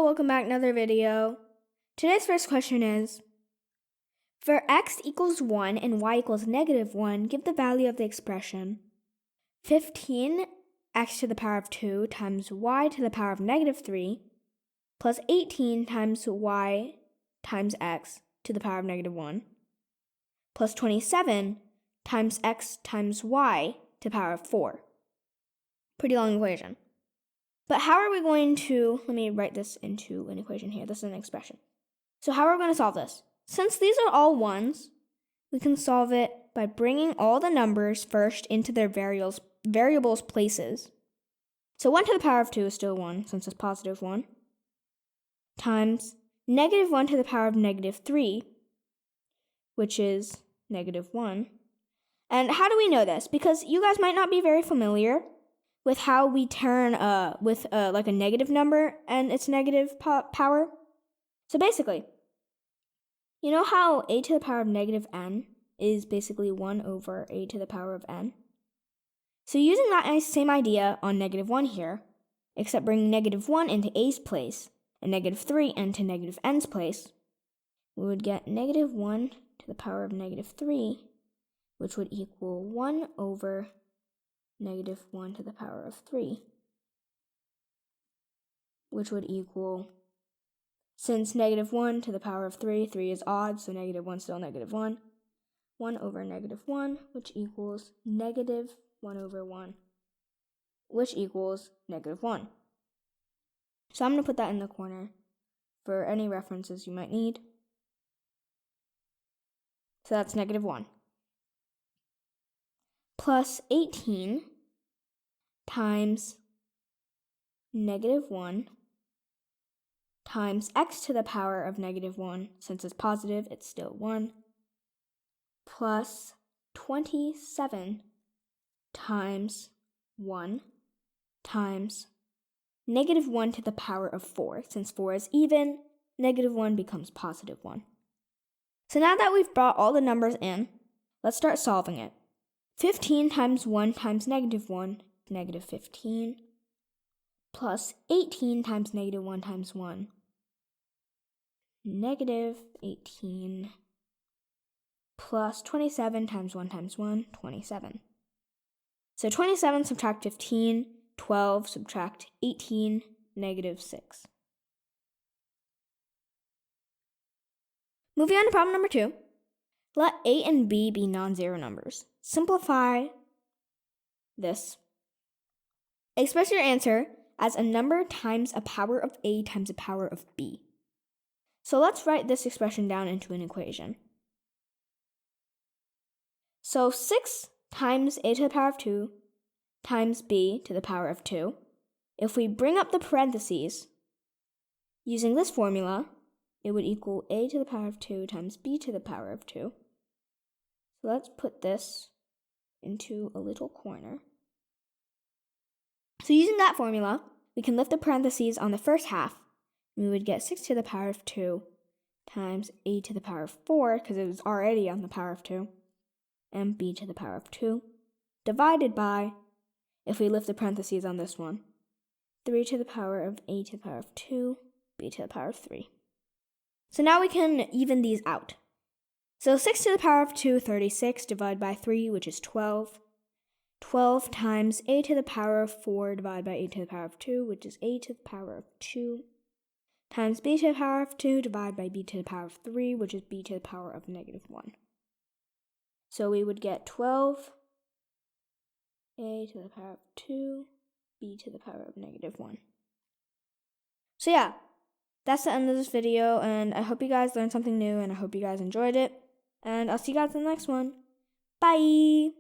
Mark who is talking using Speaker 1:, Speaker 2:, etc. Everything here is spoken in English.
Speaker 1: welcome back to another video. Today's first question is, for x equals 1 and y equals -1, give the value of the expression 15 x to the power of 2 times y to the power of -3 plus 18 times y times x to the power of -1 plus 27 times x times y to the power of 4. Pretty long equation. But how are we going to, let me write this into an equation here. This is an expression. So how are we going to solve this? Since these are all ones, we can solve it by bringing all the numbers first into their variables places. So 1 to the power of 2 is still 1, since it's positive 1, times -1 to the power of -3, which is -1. And how do we know this? Because you guys might not be very familiar with how we turn like a negative number and its negative power. So basically, you know how a to the power of -n is basically 1 over a to the power of n? So using that same idea on -1 here, except bringing -1 into a's place and -3 into -n's place, we would get -1 to the power of -3, which would equal 1 over -1 to the power of 3, which would equal, since -1 to the power of 3 is odd, so -1 still -1, 1 over -1, which equals -1 over 1, which equals -1. So I'm going to put that in the corner for any references you might need. So that's -1. Plus 18 times -1 times x to the power of -1, since it's positive, it's still 1, plus 27 times 1 times -1 to the power of 4. Since 4 is even, -1 becomes +1. So now that we've brought all the numbers in, let's start solving it. 15 times 1 times -1, -15, plus 18 times -1 times 1, -18, plus 27 times 1 times 1, 27. So 27 subtract 15, 12 subtract 18, -6. Moving on to problem number 2. Let a and b be non-zero numbers. Simplify this. Express your answer as a number times a power of a times a power of b. So let's write this expression down into an equation. So 6 times a to the power of 2 times b to the power of 2. If we bring up the parentheses, using this formula, it would equal a to the power of 2 times b to the power of 2. So let's put this into a little corner. So using that formula, we can lift the parentheses on the first half, and we would get 6 to the power of 2 times a to the power of 4, because it was already on the power of 2, and b to the power of 2, divided by, if we lift the parentheses on this one, 3 to the power of a to the power of 2, b to the power of 3. So now we can even these out. So 6 to the power of 2, 36, divided by 3, which is 12. 12 times a to the power of 4 divided by a to the power of 2, which is a to the power of 2, times b to the power of 2 divided by b to the power of 3, which is b to the power of -1. So we would get 12 a to the power of 2, b to the power of -1. So yeah, that's the end of this video, and I hope you guys learned something new, and I hope you guys enjoyed it. And I'll see you guys in the next one. Bye!